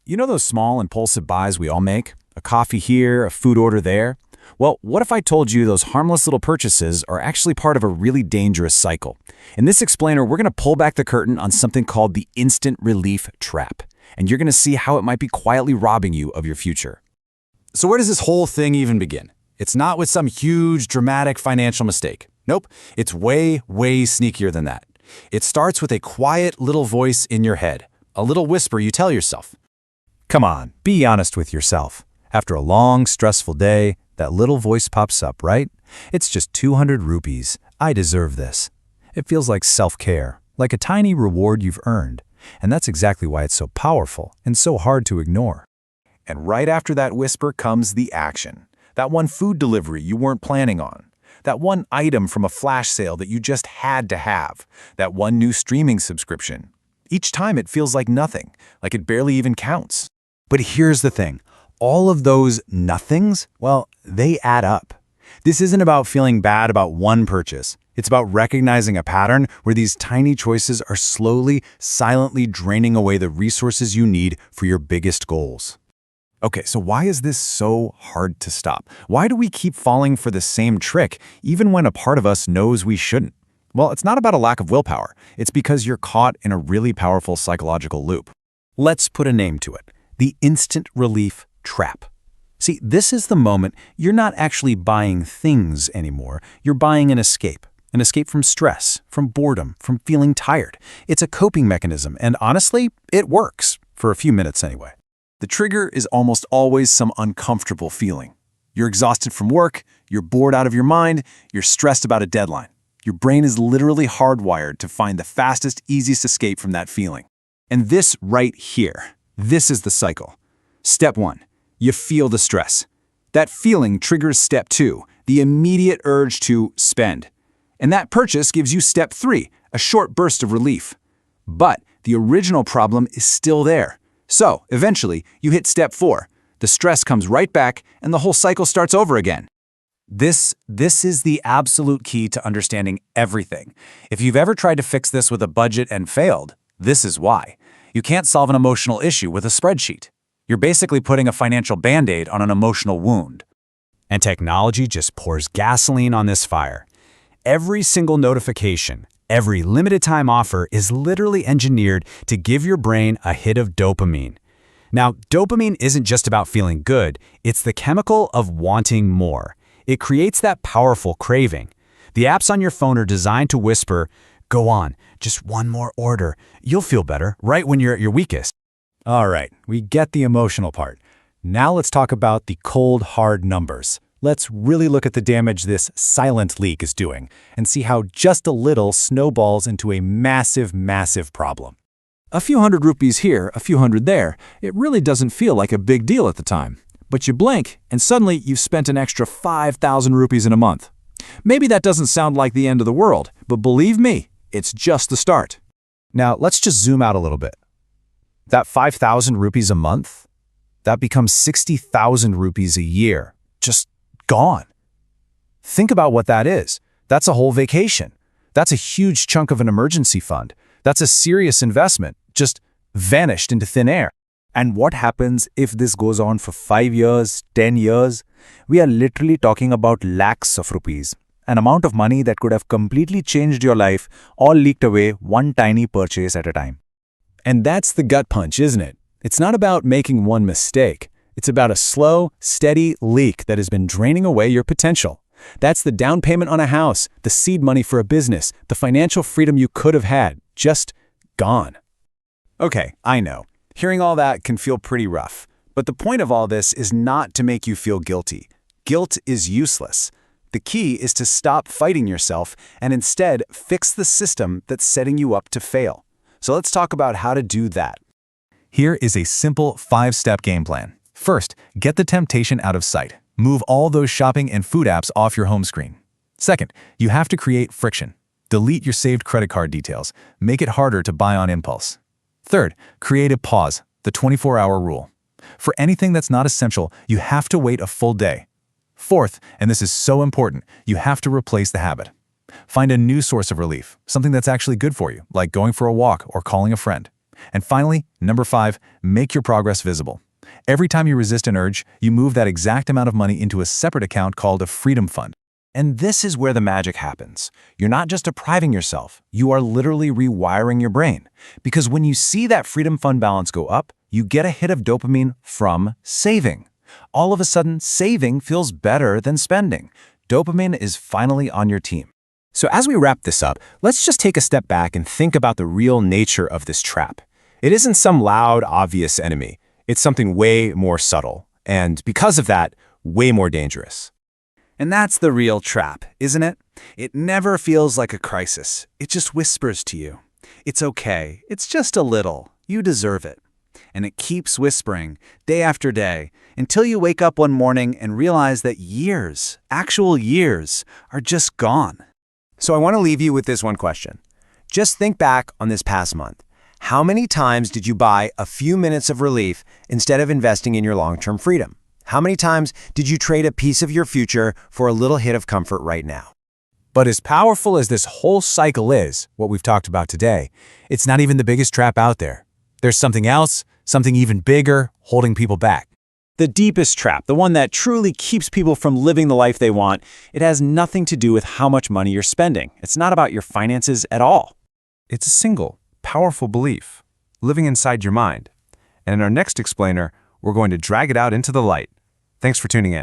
You know those small, impulsive buys we all make? A coffee here, a food order there? Well, what if I told you those harmless little purchases are actually part of a really dangerous cycle? In this explainer, we're going to pull back the curtain on something called the instant relief trap. And you're going to see how it might be quietly robbing you of your future. So where does this whole thing even begin? It's not with some huge, dramatic financial mistake. Nope, it's way, way sneakier than that. It starts with a quiet little voice in your head, a little whisper you tell yourself. Come on, be honest with yourself. After a long, stressful day, that little voice pops up, right? It's just 200 rupees. I deserve this. It feels like self-care, like a tiny reward you've earned. And that's exactly why it's so powerful and so hard to ignore. And right after that whisper comes the action. That one food delivery you weren't planning on. That one item from a flash sale that you just had to have. That one new streaming subscription. Each time it feels like nothing, like it barely even counts. But here's the thing. All of those nothings, well, they add up. This isn't about feeling bad about one purchase. It's about recognizing a pattern where these tiny choices are slowly, silently draining away the resources you need for your biggest goals. Okay, so why is this so hard to stop? Why do we keep falling for the same trick, even when a part of us knows we shouldn't? Well, it's not about a lack of willpower. It's because you're caught in a really powerful psychological loop. Let's put a name to it. The instant relief trap. See, this is the moment you're not actually buying things anymore. You're buying an escape from stress, from boredom, from feeling tired. It's a coping mechanism, and honestly, it works, for a few minutes anyway. The trigger is almost always some uncomfortable feeling. You're exhausted from work, you're bored out of your mind, you're stressed about a deadline. Your brain is literally hardwired to find the fastest, easiest escape from that feeling. And this right here, this is the cycle. Step 1. You feel the stress. That feeling triggers step 2, the immediate urge to spend. And that purchase gives you step 3, a short burst of relief. But the original problem is still there. So, eventually, you hit step 4. The stress comes right back, and the whole cycle starts over again. This is the absolute key to understanding everything. If you've ever tried to fix this with a budget and failed, this is why. You can't solve an emotional issue with a spreadsheet. You're basically putting a financial band-aid on an emotional wound. And technology just pours gasoline on this fire. Every single notification, every limited time offer is literally engineered to give your brain a hit of dopamine. Now, dopamine isn't just about feeling good, it's the chemical of wanting more. It creates that powerful craving. The apps on your phone are designed to whisper, "Go on, just one more order. You'll feel better," right when you're at your weakest. All right, we get the emotional part. Now let's talk about the cold, hard numbers. Let's really look at the damage this silent leak is doing and see how just a little snowballs into a massive, massive problem. A few hundred rupees here, a few hundred there, it really doesn't feel like a big deal at the time. But you blink, and suddenly you've spent an extra 5,000 rupees in a month. Maybe that doesn't sound like the end of the world, but believe me, it's just the start. Now, let's just zoom out a little bit. That 5,000 rupees a month, that becomes 60,000 rupees a year. Just gone. Think about what that is. That's a whole vacation. That's a huge chunk of an emergency fund. That's a serious investment, just vanished into thin air. And what happens if this goes on for 5 years, 10 years? We are literally talking about lakhs of rupees, an amount of money that could have completely changed your life, all leaked away one tiny purchase at a time. And that's the gut punch, isn't it? It's not about making one mistake. It's about a slow, steady leak that has been draining away your potential. That's the down payment on a house, the seed money for a business, the financial freedom you could have had, just gone. Okay, I know. Hearing all that can feel pretty rough. But the point of all this is not to make you feel guilty. Guilt is useless. The key is to stop fighting yourself and instead fix the system that's setting you up to fail. So let's talk about how to do that. Here is a simple 5-step game plan. First, get the temptation out of sight. Move all those shopping and food apps off your home screen. Second, you have to create friction. Delete your saved credit card details. Make it harder to buy on impulse. Third, create a pause, the 24-hour rule. For anything that's not essential, you have to wait a full day. Fourth, and this is so important, you have to replace the habit. Find a new source of relief, something that's actually good for you, like going for a walk or calling a friend. And finally, number 5, make your progress visible. Every time you resist an urge, you move that exact amount of money into a separate account called a freedom fund. And this is where the magic happens. You're not just depriving yourself, you are literally rewiring your brain. Because when you see that freedom fund balance go up, you get a hit of dopamine from saving. All of a sudden, saving feels better than spending. Dopamine is finally on your team. So as we wrap this up, let's just take a step back and think about the real nature of this trap. It isn't some loud, obvious enemy. It's something way more subtle, and because of that, way more dangerous. And that's the real trap, isn't it? It never feels like a crisis. It just whispers to you. It's okay. It's just a little. You deserve it. And it keeps whispering, day after day, until you wake up one morning and realize that years, actual years, are just gone. So I want to leave you with this one question. Just think back on this past month. How many times did you buy a few minutes of relief instead of investing in your long-term freedom? How many times did you trade a piece of your future for a little hit of comfort right now? But as powerful as this whole cycle is, what we've talked about today, it's not even the biggest trap out there. There's something else, something even bigger, holding people back. The deepest trap, the one that truly keeps people from living the life they want, it has nothing to do with how much money you're spending. It's not about your finances at all. It's a single, powerful belief, living inside your mind. And in our next explainer, we're going to drag it out into the light. Thanks for tuning in.